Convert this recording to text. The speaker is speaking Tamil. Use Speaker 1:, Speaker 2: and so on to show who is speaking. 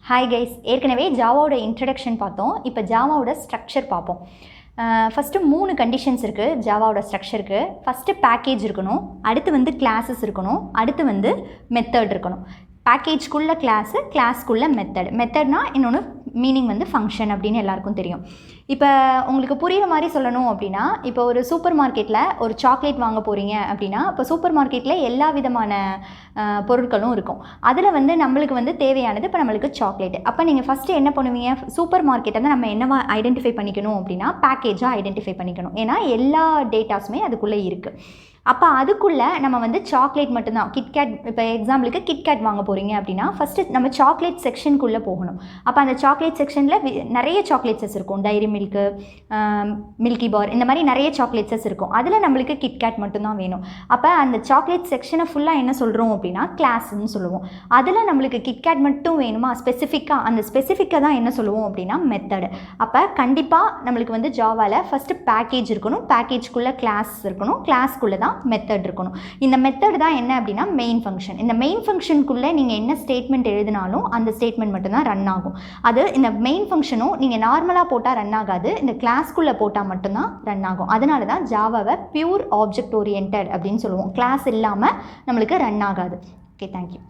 Speaker 1: ஹாய் கைஸ், ஏற்கனவே ஜாவாவோட இன்ட்ரடக்ஷன் பார்த்தோம். இப்போ ஜாவாவோட ஸ்ட்ரக்சர் பார்ப்போம். ஃபஸ்ட்டு 3 கண்டிஷன்ஸ் இருக்குது ஜாவாவோட ஸ்ட்ரக்சருக்கு. ஃபஸ்ட்டு பேக்கேஜ் இருக்கணும், அடுத்து கிளாஸஸ் இருக்கணும், அடுத்து மெத்தட் இருக்கணும். பேக்கேஜ்குள்ளே கிளாஸ்க்குள்ளே மெத்தட்னா இன்னொன்று மீனிங் ஃபங்க்ஷன் அப்படின்னு எல்லாருக்கும் தெரியும். இப்போ உங்களுக்கு புரிகிற மாதிரி சொல்லணும் அப்படின்னா, இப்போ ஒரு சூப்பர் மார்க்கெட்டில் ஒரு சாக்லேட் வாங்க போகிறீங்க அப்படின்னா, இப்போ சூப்பர் மார்க்கெட்டில் எல்லா விதமான பொருட்களும் இருக்கும். அதில் நம்மளுக்கு தேவையானது இப்போ நம்மளுக்கு சாக்லேட். அப்போ நீங்கள் ஃபஸ்ட்டு என்ன பண்ணுவீங்க, சூப்பர் மார்க்கெட்டை தான் நம்ம என்னவா ஐடென்டிஃபை பண்ணிக்கணும் அப்படின்னா பேக்கேஜாக ஐடென்டிஃபை பண்ணிக்கணும். ஏன்னா எல்லா டேட்டாஸுமே அதுக்குள்ளே இருக்குது. அப்போ அதுக்குள்ளே நம்ம சாக்லேட் மட்டும்தான், கிட்கேட், இப்போ எக்ஸாம்பிளுக்கு கிட்கேட் வாங்க போகிறீங்க அப்படின்னா ஃபஸ்ட்டு நம்ம சாக்லேட் செக்ஷனுக்குள்ளே போகணும். அப்போ அந்த சாக்லேட் செக்ஷனில் நிறைய சாக்லேட்ஸஸ் இருக்கும், டைரி மில்க்கு, மில்கி பார், இந்த மாதிரி நிறைய சாக்லேட்ஸஸ் இருக்கும். அதில் நம்மளுக்கு கிட்கேட் மட்டும்தான் வேணும். அப்போ அந்த சாக்லேட் செக்ஷனை ஃபுல்லாக என்ன சொல்கிறோம் அப்படின்னா கிளாஸ்ன்னு சொல்லுவோம். அதில் நம்மளுக்கு கிட்கேட் மட்டும் வேணுமா ஸ்பெசிஃபிக்காக, அந்த ஸ்பெசிஃபிக்காக தான் என்ன சொல்லுவோம் அப்படின்னா மெத்தடு. அப்போ கண்டிப்பாக நம்மளுக்கு ஜாவாவில் ஃபஸ்ட்டு பேக்கேஜ் இருக்கணும், பேக்கேஜ்குள்ளே கிளாஸ் இருக்கணும், கிளாஸ்க்குள்ளே தான் மெத்தட் இருக்கணும். இந்த மெத்தட் தான் என்ன அப்படின்னா மெயின் ஃபங்க்ஷன். இந்த மெயின் ஃபங்க்ஷனுக்குள்ளே நீங்கள் என்ன ஸ்டேட்மெண்ட் எழுதினாலும் அந்த ஸ்டேட்மெண்ட் மட்டும்தான் ரன் ஆகும். அது இந்த மெயின் ஃபங்க்ஷனும் நீங்கள் நார்மலாக போட்டால் ரன் ஆகாது, இந்த கிளாஸ்க்குள்ளே போட்டால் மட்டும்தான் ரன் ஆகும். அதனால தான் ஜாவாவை பியூர் ஆப்ஜெக்ட் ஓரியன்டட் அப்படின்னு சொல்லுவோம். கிளாஸ் இல்லாமல் நம்மளுக்கு ரன் ஆகாது. Okay, thank you.